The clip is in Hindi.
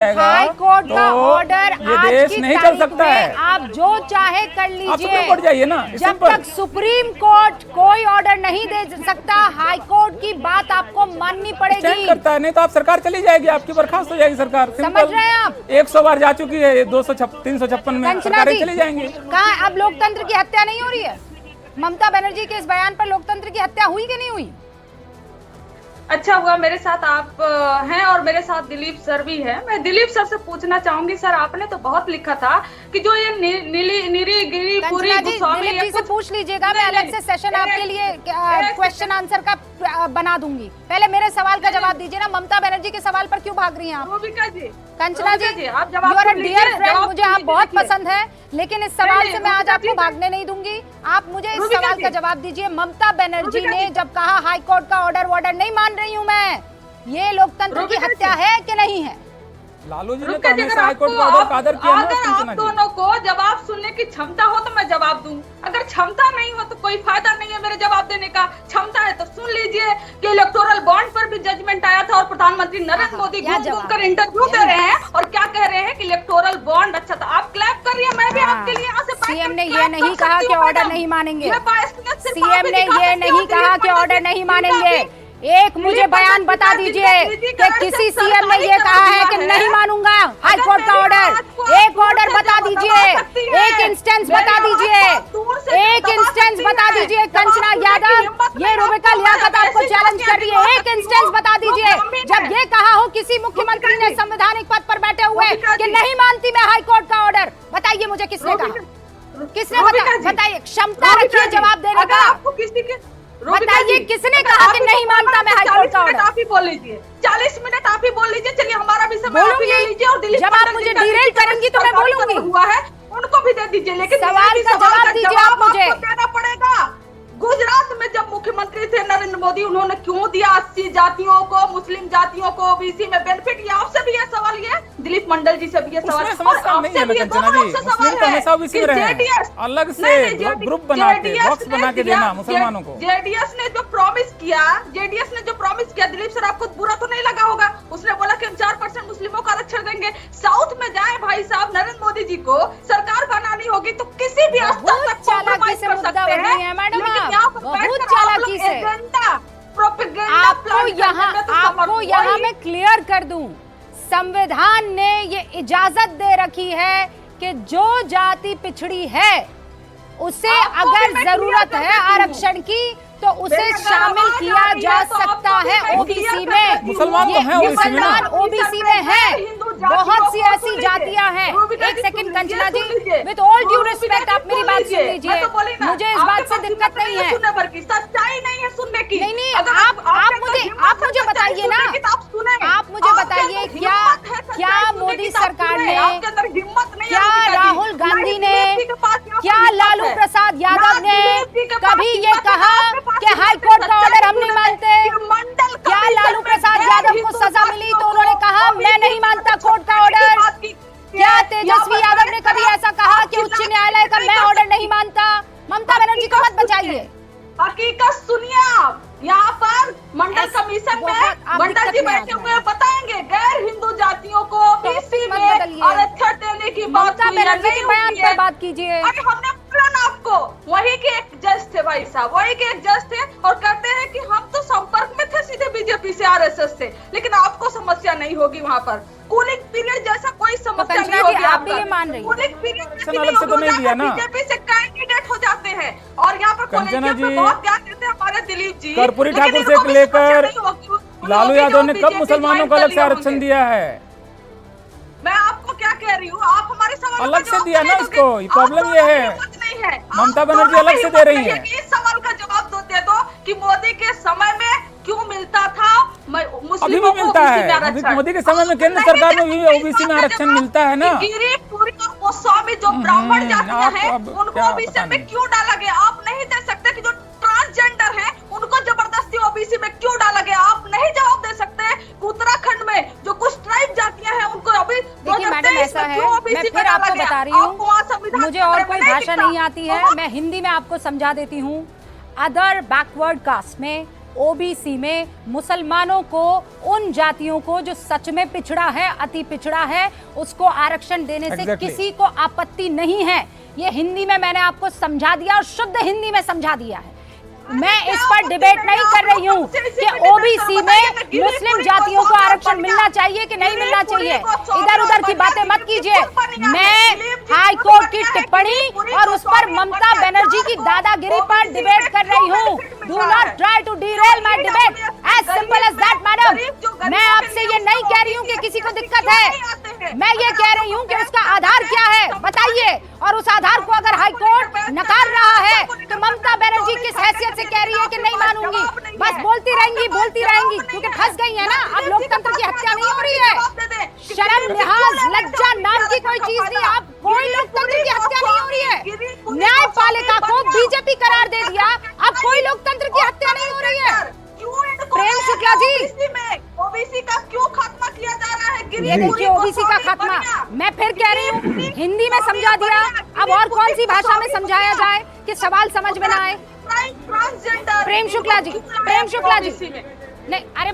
हाई कोर्ट का ऑर्डर ये आज देश की नहीं चल तारीख सकता में है। आप जो चाहे कर आप लीजिए। सुप्रीम कोर्ट जाइए ना। जब तक सुप्रीम कोर्ट कोई ऑर्डर नहीं दे सकता, हाई कोर्ट की बात आपको माननी पड़ेगी। करता है, नहीं तो आप सरकार चली जाएगी, आपकी बर्खास्त हो जाएगी सरकार। समझ रहे हैं आप? 100 बार जा चुकी है, 356 में सरकारें चली जाएंगी। कहाँ अब लोकतंत्र की हत्या नहीं हो रही है? ममता बनर्जी के इस बयान पर लोकतंत्र की हत्या हुई कि नहीं हुई? अच्छा हुआ मेरे साथ आप हैं और मेरे साथ दिलीप सर भी हैं। मैं दिलीप सर से पूछना चाहूंगी, सर आपने तो बहुत लिखा था कि जो ये नीरी पूरी दिलीप जी से पूछ लीजिएगा, मैं अलग से सेशन आपके लिए क्वेश्चन आंसर का बना दूंगी। पहले मेरे सवाल का जवाब दीजिए ना, ममता बनर्जी के सवाल पर क्यों भाग रही हैं आप? Kanchana ji, you are a dear friend, मुझे आप बहुत पसंद है, लेकिन इस सवाल से मैं आज आपको भागने नहीं दूंगी। आप मुझे इस सवाल का जवाब दीजिए। ममता बनर्जी ने जब कहा हाई कोर्ट का ऑर्डर नहीं मान रही हूँ मैं, ये लोकतंत्र की हत्या है कि नहीं है? लालू जी ने तो हमेशा हाई कोर्ट का ऑर्डर का आदर किया ना। अगर आप दोनों को जवाब सुनने की क्षमता हो तो मैं जवाब दूं, अगर क्षमता नहीं हो तो कोई फायदा नहीं है मेरे जवाब देने का। क्षमता है तो सुन लीजिए कि इलेक्टोरल बॉन्ड पर भी जजमेंट आया था और प्रधानमंत्री नरेंद्र मोदी घूम कर इंटरव्यू दे रहे हैं और क्या कह रहे हैं कि इलेक्टोरल बॉन्ड अच्छा था। आप क्लैप कर रही है, मैं भी आपके लिए यहाँ से सीएम ने ये नहीं कहा कि ऑर्डर नहीं मानेंगे। सीएम ने ये नहीं कहा कि ऑर्डर नहीं मानेंगे। एक मुझे बयान बता दीजिए कि किसी सीएम ने ये कहा है कि नहीं मानूंगा हाई कोर्ट का ऑर्डर। एक ऑर्डर बता दीजिए, एक इंस्टेंस बता दीजिए, एक इंस्टेंस बता दीजिए। कंचना यादव, ये रुबिका लियाकत आपको चैलेंज कर रही है, एक इंस्टेंस बता दीजिए जब ये कहा हो किसी मुख्यमंत्री ने संवैधानिक पद पर बैठे हुए कि नहीं मानती मैं हाई कोर्ट का ऑर्डर। बताइए मुझे किसने कहा, किसने बताइए? क्षमता रखिए जवाब देने का। आपको किसी के बताइए किसने कहा कि नहीं मानता मैं हाई कोर्ट का ऑर्डर? आप ही बोल लीजिए, 40 मिनट आप ही बोल लीजिए। चलिए हमारा भी समय आप ही ले लीजिए और दिलीप जब आप मुझे डिरेल करेंगी तो मैं बोलूंगी। हुआ है उनको भी दे दीजिए, लेकिन सवाल का जवाब दीजिए आप मुझे। देना पड़ेगा। गुजरात में जब मुख्यमंत्री थे नरेंद्र मोदी, उन्होंने क्यों दिया 80 जातियों को, मुस्लिम जातियों को, ओबीसी में बेनिफिट? ये आपसे भी ये सवाल, ये दिलीप मंडल जी से भी ये सवाल, अलग से ग्रुप बना के बॉक्स बना के देना मुसलमानों को। जेडीएस ने जो प्रॉमिस किया, दिलीप सर आपको बुरा तो नहीं लगा होगा? उसने बोला कि हम 4% मुस्लिमों का आरक्षण देंगे। साउथ में जाए भाई साहब, नरेंद्र मोदी जी को सरकार बनानी होगी तो किसी भी स्तर तक चालाकी से मुद्दा बन रही है मैडम, बहुत चालाकी से। आपको यहाँ मैं क्लियर कर दूं, संविधान ने ये इजाजत दे रखी है कि जो जाति पिछड़ी है उसे अगर जरूरत है आरक्षण की तो उसे शामिल किया जा सकता है ओबीसी में। मुसलमान ओबीसी में है, बहुत सी ऐसी जातियां हैं। एक second Kanchana ji, with all due respect आप मेरी बात सुन लीजिए, मुझे इस बात से दिक्कत नहीं है। सच्चाई नहीं है सुनने की। नहीं, आप मुझे बताइए ना, आप मुझे बताइए क्या मोदी सरकार ने, क्या राहुल गांधी ने, क्या लालू प्रसाद यादव ने कभी ये कहा कि हाई कोर्ट का ऑर्डर हम नहीं मानते? क्या लालू प्रसाद यादव को सजा मिली तो उन्होंने कहा मैं नहीं मानता कोर्ट का ऑर्डर? क्या तेजस्वी यादव ने कभी ऐसा कहा कि उच्च न्यायालय का मैं ऑर्डर नहीं मानता? ममता बनर्जी को मत बचाइए। हकीकत सुनिए, आप यहाँ पर मंडल कमीशन में मंडल जी बैठे हुए बताएंगे गैर हिंदू जातियों को ओबीसी में आरक्षण देने की बात हुई है, नहीं बयान पर बात कीजिए। अरे हमने बोला ना आपको, वही के एक जज थे भाई साहब, वही के एक जज थे और कहते हैं कि हम तो संपर्क में थे सीधे बीजेपी से, आरएसएस से, लेकिन आपको समस्या नहीं होगी वहाँ पर। कूलिंग पीरियड जैसा कोई समस्या नहीं होगी। आप भी ये मान रही हैं? कूलिंग पीरियड अलग से तो नहीं दिया ना, बीजेपी से कैंडिडेट हो जाते हैं और यहाँ पर कंचना जी बहुत ध्यान देते हैं हमारे दिलीप जी। कर्पूरी ठाकुर से लेकर लालू यादव ने कब मुसलमानों को अलग से आरक्षण दिया है? मैं आपको क्या कह रही हूँ, आप हमारे सवाल अलग से दिया ना उसको, प्रॉब्लम ये है। ममता बनर्जी अलग से दे रही है। इस सवाल का जवाब दे दो कि मोदी के समय में क्यों मिलता था अभी भी मिलता है? मोदी के समय में केंद्र सरकार में भी ओबीसी में आरक्षण मिलता है ना। पूरी गोस्वामी जो ब्राह्मण जातियां हैं उनको ओबीसी में क्यों डाला गया? आप नहीं दे सकते कि जो ट्रांसजेंडर है उनको जबरदस्ती ओबीसी में क्यों डाला गया? आप नहीं जवाब दे सकते। उत्तराखंड में जो कुछ ट्राइब जातियां हैं उनको अभी देखिए मैडम ऐसा है, मैं फिर आपको बता रही हूँ, मुझे और कोई भाषा नहीं आती है, मैं हिंदी में आपको समझा देती हूँ। अदर बैकवर्ड कास्ट में ओबीसी में मुसलमानों को, उन जातियों को जो सच में पिछड़ा है, अति पिछड़ा है, उसको आरक्षण देने से किसी को आपत्ति नहीं है। ये हिंदी में मैंने आपको समझा दिया और शुद्ध हिंदी में समझा दिया है। मैं इस पर डिबेट नहीं कर रही हूँ कि ओबीसी में मुस्लिम जातियों को आरक्षण मिलना चाहिए कि नहीं मिलना चाहिए। इधर उधर की बातें मत कीजिए। मैं हाई कोर्ट की टिप्पणी और उस पर ममता बनर्जी की दादागिरी पर डिबेट कर रही हूँ। Do not try to derail my debate, as simple as that madam. मैं आपसे ये नहीं कह रही हूँ कि किसी को दिक्कत है, मैं ये कह रही हूँ कि उसका आधार क्या है बताइए, और उस आधार को अगर हाई कोर्ट नकार रहा है तो ममता बनर्जी किस हैसियत से कह रही है कि नहीं मानूंगी। बस बोलती रहेंगी क्योंकि फंस गई है ना। अब लोकतंत्र की हत्या नहीं हो रही है। शर्म, लिहाज, लज्जा नाम की कोई चीज नहीं। अब कोई लोकतंत्र की हत्या नहीं हो रही है। न्यायपालिका को बीजेपी करार दे दिया, अब कोई लोकतंत्र की हत्या नहीं हो रही है। प्रेम शुक्ला जी, ओबीसी का क्यों खात्मा किया जा रहा है? ये देखिए ओबीसी का खात्मा, मैं फिर कह रही हूँ हिंदी में समझा दिया, अब और कौन सी भाषा में समझाया जाए कि सवाल समझ में ना आए। ट्रांसजेंडर प्रेम शुक्ला जी नहीं, अरे